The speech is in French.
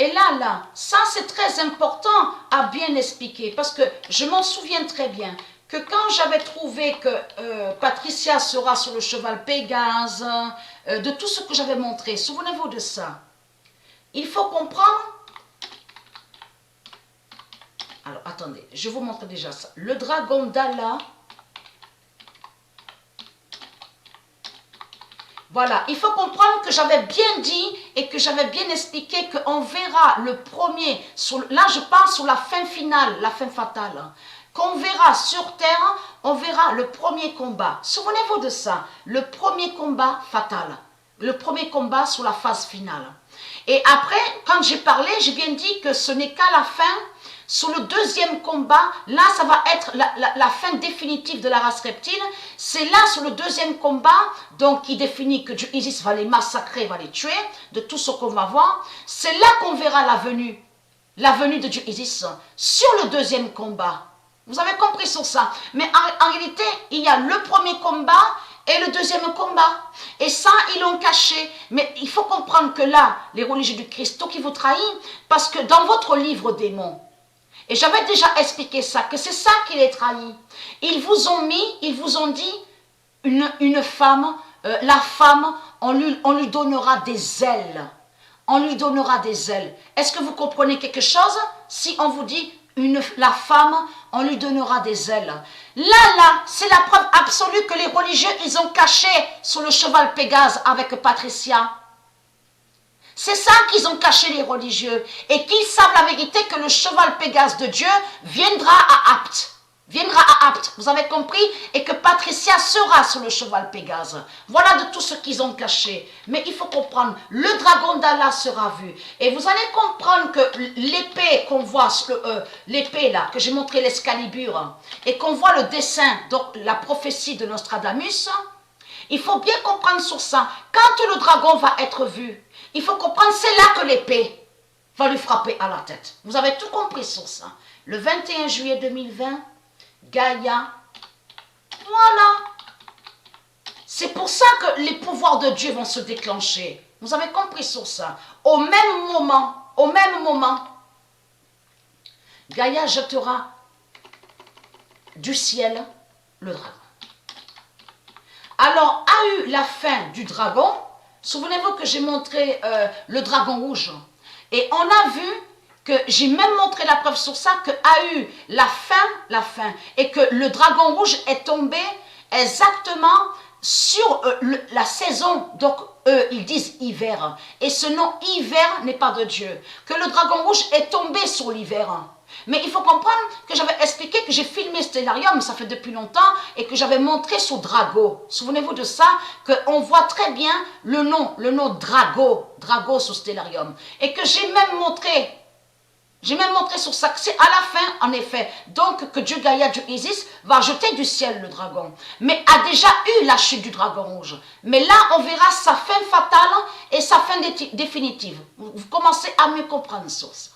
Et là, ça c'est très important à bien expliquer parce que je m'en souviens très bien que quand j'avais trouvé que Patricia sera sur le cheval Pégase, de tout ce que j'avais montré, souvenez-vous de ça. Il faut comprendre. Alors, attendez, je vous montre déjà ça. Le dragon d'Allah. Voilà, il faut comprendre que j'avais bien dit et que j'avais bien expliqué qu'on verra le premier, là je parle sur la fin finale, la fin fatale, qu'on verra sur terre, on verra le premier combat. Souvenez-vous de ça, le premier combat fatal, le premier combat sur la phase finale. Et après, quand j'ai parlé, j'ai bien dit que ce n'est qu'à la fin, sur le deuxième combat, là ça va être la fin définitive de la race reptile. C'est là sur le deuxième combat, donc qui définit que Dieu Isis va les massacrer, va les tuer, de tout ce qu'on va voir. C'est là qu'on verra la venue de Dieu Isis sur le deuxième combat. Vous avez compris sur ça. Mais en réalité, il y a le premier combat et le deuxième combat. Et ça, ils l'ont caché. Mais il faut comprendre que là, les religieux du Christ, qui vous trahit, parce que dans votre livre démon, et j'avais déjà expliqué ça, que c'est ça qui les trahit. Ils vous ont dit, une femme, la femme, on lui donnera des ailes. On lui donnera des ailes. Est-ce que vous comprenez quelque chose? Si on vous dit, la femme, on lui donnera des ailes. Là, c'est la preuve absolue que les religieux, ils ont caché sur le cheval Pégase avec Patricia. C'est ça qu'ils ont caché les religieux. Et qu'ils savent la vérité que le cheval Pégase de Dieu viendra à Apte. Viendra à Apte. Vous avez compris? Et que Patricia sera sur le cheval Pégase. Voilà de tout ce qu'ils ont caché. Mais il faut comprendre, le dragon d'Allah sera vu. Et vous allez comprendre que l'épée qu'on voit, l'épée là, que j'ai montré l'Excalibur, et qu'on voit le dessin, donc la prophétie de Nostradamus, il faut bien comprendre sur ça. Quand le dragon va être vu, il faut comprendre, c'est là que l'épée va lui frapper à la tête. Vous avez tout compris sur ça. Le 21 juillet 2020, Gaïa, voilà. C'est pour ça que les pouvoirs de Dieu vont se déclencher. Vous avez compris sur ça. Au même moment, Gaïa jettera du ciel le dragon. Alors, a eu la fin du dragon. Souvenez-vous que j'ai montré le dragon rouge. Et on a vu que j'ai même montré la preuve sur ça, qu'a eu la fin, et que le dragon rouge est tombé exactement sur la saison. Donc, eux, ils disent hiver. Et ce nom hiver n'est pas de Dieu. Que le dragon rouge est tombé sur l'hiver. Mais il faut comprendre que j'avais expliqué que j'ai filmé Stellarium, ça fait depuis longtemps, et que j'avais montré sur Drago. Souvenez-vous de ça, qu'on voit très bien le nom Drago sur Stellarium. Et que j'ai même montré sur ça, que c'est à la fin, en effet, donc que Dieu Gaïa, Dieu Isis, va jeter du ciel le dragon. Mais a déjà eu la chute du dragon rouge. Mais là, on verra sa fin fatale et sa fin définitive. Vous commencez à mieux comprendre sur ça.